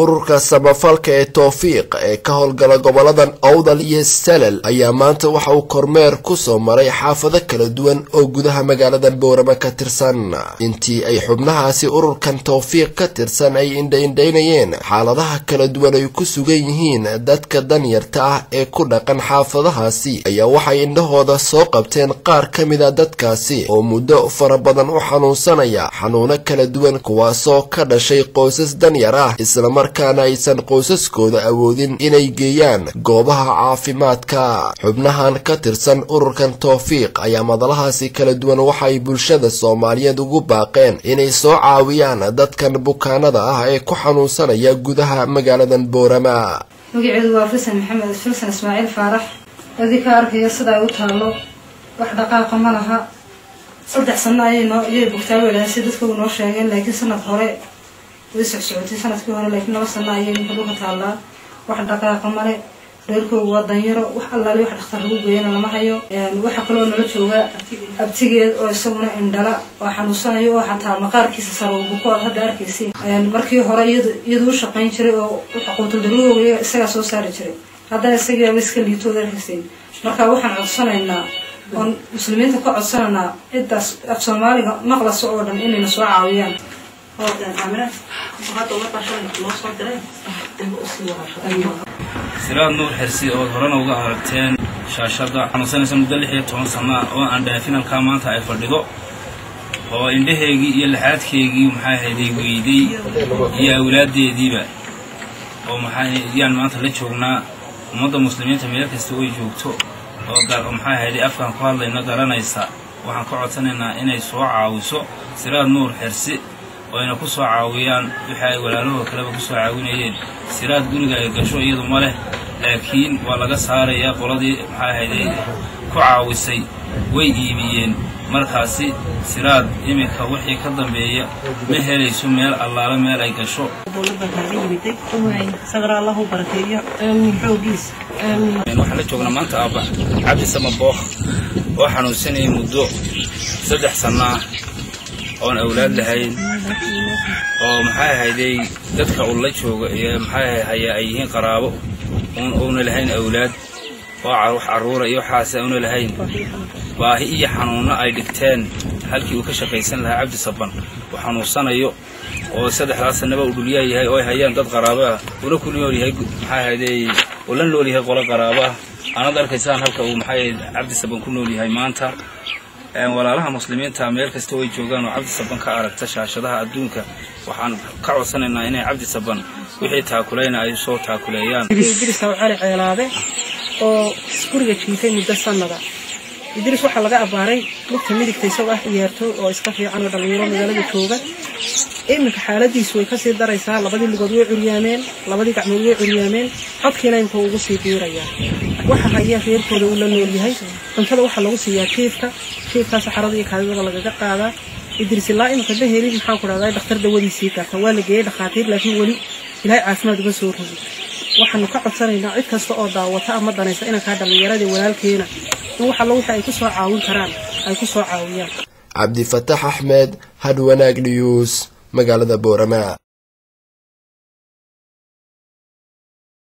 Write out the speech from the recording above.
ururka samafalka ee Tawfiiq ee ka howlgala goboladan Awdal iyo Salal ayaa maanta waxa uu kormeer ku soo maray xaafado kala duwan oo gudaha magaalada Boorama ka tirsan intii ay xubnahaasi ururkan Tawfiiq ka tirsan ay indhaynayeen xaaladaha kala duwan ay ku sugan yihiin dadka danyarta ah ee ku dhaqan xaafadahaasi ayaa waxay indhahooda soo qabteen qaar kamid ah dadkaasi oo muddo fara badan u xanuunsanaya xanuuno kala duwan kuwaasoo ka dhashay qoysas danyar ah isla markaana aysan qoysaskooda awoodin inay geeyaan goobaha caafimaadka. xubnahan ka tirsan ururkan Tawfiiq ayaa madalahaasi kala duwan waxay bulshada Soomaaliyeed ugu baaqeen inay soo caawiyaan dadkan bukaanada ah ee ku xanuunsanaya gudaha magaaladan Boorama. magaceedu waa Fasan Maxamed Fasan Ismaaciil Faarax adika arkaya sida uu taalo wax dhaqaaqa ma laha saddex sano ayay bogtaa weelaasay dadku noo sheegeen laakiin sanad hore way socotay sanadkii hore laakiin laba sano ayay ku taalaa wax dhaqaaqa male reerkoodu waa danyaro wax allaale wax dhakhtar lagu geeyana lama hayo waxa kale oo nala jooga abtigeed oo isaguna indhala oo xanuunsanayo oo xataa maqaarkiisa saroobo ku hadda arkaysiin markii hore iyadu shaqayn jiray oo xuquuqul darooga isaga soo saari jiray hadda isaga iska liito darkiisii marka waxaan codsanaynaa on muslimiinta ka codsanana intaas af Soomaaliga maqlaso oo dhan inay soo caawiyaan سيراد نور حرسي أو هرنا وجه هرتين شاشة أنا سنة مدلحية تون سنة وأنا دافين الكامان تاع فردقو وإنده يجي يلحد كيجي ومحاه هدي ويدي يا أولادي ديبا ومحاه يعني ما تلتشونا ومضى مسلمين تميلك استوي جوكتو وقال ومحاه هدي أفكار قال لنا قرنا يسا وحنقعد سنة إن يسوع عاوسو سيراد نور حرسي وأنا كسر عاويان بحاجة ولا له كلام كسر عاوينين سيرات قولي قشوا يدو ماله لكن ولا قصار يا قلادي هاي كعاوسي ويجيبين مركزي سيرات إمك وحي كذا بيا مهل يسمى الله لما لا يقشوا. سجر الله بركيه حوجيس. وحنا شغلنا ما نتابع عبد السما بوخ وحنا سنة مدة 3 سنوات أون أولاد لهين أو محاها هذي تدخل الله شو محاها هي أيهن قرابة أون لهين أولاد وعروح عرورة يوحاسة أون لهين وهي حنونا أي دكتان هل كي وكشف يسن لها عبد الصبان وحنوصنا يو وسدح راس النبأ ودوليا هي أو هيان ضد قرابة ولا كل يوم هي محاها هذي ولن لولي هي قلا قرابة أنا ذلك إنسان هل كو محاها عبد الصبان كل لولي هي مانتا ولا لها مسلمين تامير كستوي جوجان وعبد الصبان كأرك تشاشدها الدونك وحن كعوسنا إن عبد الصبان وحي تاكلين أي صوت تاكليان. يدرس على علاقة أو سكورة شيء مدة سنة يدرس واحد لقى أباري ممكن ميدك تسوي يرتو أو إسقافي عنو دليرو مجال جوجا إيه حالة دي سوي كسر دريسة لبدي الجدوى عريانين لبدي كعملية عريانين حط كنا ينفو وصي بيريا واحد هيا خير كل ولا نقول هاي فنتلا واحد لو وصي كيف سحرضي كهذا ولا جا قاعدة يدرس الله إنه كده هيري محاكرة هذا دكتور دوالي سيكا سوالي جاي دخاتير لكن ولي لا عاصمة بسور waxaanu ka codsanaynaa cid kasta oo daawata ama danaysa in ka dhalinyarada walaalkeena waxa loo waxay ku soo caawin karaan ay ku soo caawiyaan. Abdi Fattah Ahmed, Had Wanaag News, magaalada Boorama.